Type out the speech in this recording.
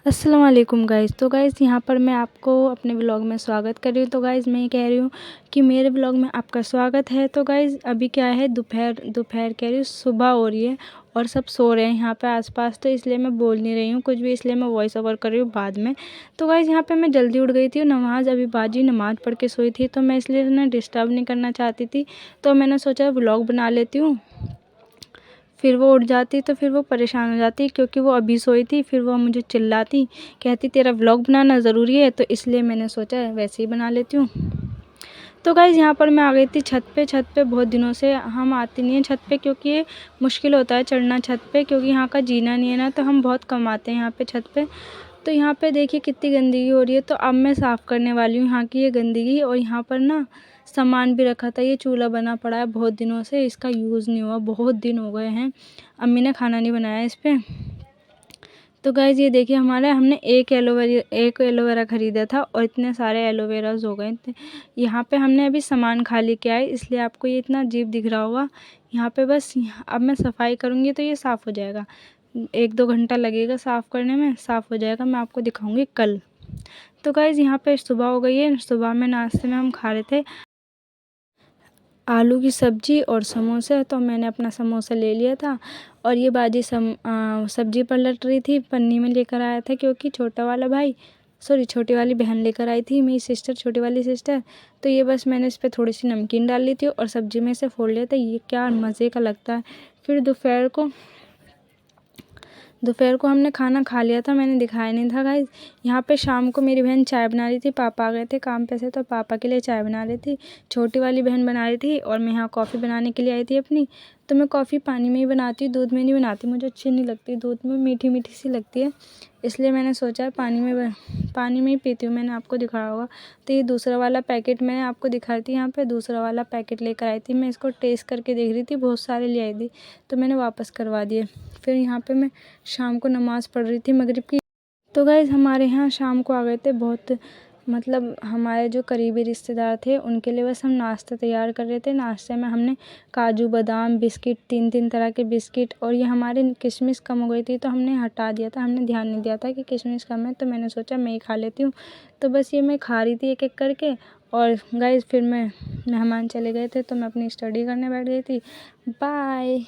अस्सलाम वालेकुम गाइज़। तो गाइज़ यहाँ पर मैं आपको अपने व्लॉग में स्वागत कर रही हूँ। तो गाइज़ मैं ये कह रही हूँ कि मेरे व्लॉग में आपका स्वागत है। तो गाइज़ अभी क्या है, दोपहर कह रही हूँ, सुबह हो रही है और सब सो रहे हैं यहाँ पे आसपास, तो इसलिए मैं बोल नहीं रही हूँ कुछ भी, इसलिए मैं वॉइस ओवर कर रही हूँ बाद में। तो गाइज़ यहाँ पे मैं जल्दी उठ गई थी, नमाज़ अभी बाजी नमाज़ पढ़ के सोई थी, तो मैं इसलिए ना डिस्टर्ब नहीं करना चाहती थी। तो मैंने सोचा व्लॉग बना लेती हूँ, फिर वो उठ जाती तो फिर वो परेशान हो जाती, क्योंकि वो अभी सोई थी। फिर वो मुझे चिल्लाती, कहती तेरा व्लॉग बनाना ज़रूरी है, तो इसलिए मैंने सोचा वैसे ही बना लेती हूँ। तो गाइज़ यहाँ पर मैं आ गई थी छत पे। बहुत दिनों से हम आते नहीं हैं छत पे, क्योंकि ये मुश्किल होता है चढ़ना छत पे, क्योंकि यहाँ का जीना नहीं है ना, तो हम बहुत कम आते हैं यहाँ पे छत पे। तो यहाँ पे देखिए कितनी गंदगी हो रही है, तो अब मैं साफ़ करने वाली हूँ यहाँ की ये गंदगी। और यहाँ पर ना सामान भी रखा था, ये चूल्हा बना पड़ा है बहुत दिनों से, इसका यूज़ नहीं हुआ, बहुत दिन हो गए हैं, अम्मी ने खाना नहीं बनाया इस पे। तो गाइज़ ये देखिए हमने एक एलोवेरा ख़रीदा था और इतने सारे एलोवेराज हो गए थे। यहाँ पे हमने अभी सामान खाली किया है, इसलिए आपको ये इतना अजीब दिख रहा होगा। यहाँ पे बस अब मैं सफाई करूँगी तो ये साफ़ हो जाएगा, 1-2 घंटा लगेगा साफ़ करने में, साफ़ हो जाएगा। मैं आपको दिखाऊंगी कल। तो गाइज़ यहाँ पे सुबह हो गई है। सुबह में नाश्ते में हम खा रहे थे आलू की सब्ज़ी और समोसे, तो मैंने अपना समोसा ले लिया था। और ये बाजी सब्ज़ी पलट रही थी, पन्नी में लेकर आया था, क्योंकि छोटी वाली बहन लेकर आई थी, मेरी सिस्टर, छोटी वाली सिस्टर। तो ये बस मैंने इस पर थोड़ी सी नमकीन डाल ली थी और सब्ज़ी में से फोड़ लिया था। ये क्या मज़े का लगता है। फिर दोपहर को हमने खाना खा लिया था, मैंने दिखाया नहीं था गाइज़। यहाँ पे शाम को मेरी बहन चाय बना रही थी, पापा आ गए थे काम पे से, तो पापा के लिए चाय बना रही थी। छोटी वाली बहन बना रही थी और मैं यहाँ कॉफ़ी बनाने के लिए आई थी अपनी। तो मैं कॉफ़ी पानी में ही बनाती हूँ, दूध में नहीं बनाती, मुझे अच्छी नहीं लगती, दूध में मीठी मीठी सी लगती है, इसलिए मैंने सोचा पानी में ही पीती हूँ। मैंने आपको दिखाया होगा। तो ये दूसरा वाला पैकेट मैंने आपको दिखाई थी, यहाँ पे दूसरा वाला पैकेट लेकर आई थी। मैं इसको टेस्ट करके देख रही थी, बहुत सारे ले आई थी, तो मैंने वापस करवा दिए। फिर यहाँ पे मैं शाम को नमाज़ पढ़ रही थी मगरिब की। तो गाइज़ हमारे यहाँ शाम को आ गए थे बहुत, मतलब हमारे जो करीबी रिश्तेदार थे, उनके लिए बस हम नाश्ता तैयार कर रहे थे। नाश्ते में हमने काजू बादाम बिस्किट, 3-3 तरह के बिस्किट, और ये हमारे किशमिश कम हो गई थी, तो हमने हटा दिया था, हमने ध्यान नहीं दिया था कि किशमिश कम है, तो मैंने सोचा मैं ही खा लेती हूँ। तो बस ये मैं खा रही थी एक एक करके। और गाइज़ फिर मेहमान चले गए थे, तो मैं अपनी स्टडी करने बैठ गई थी। बाय।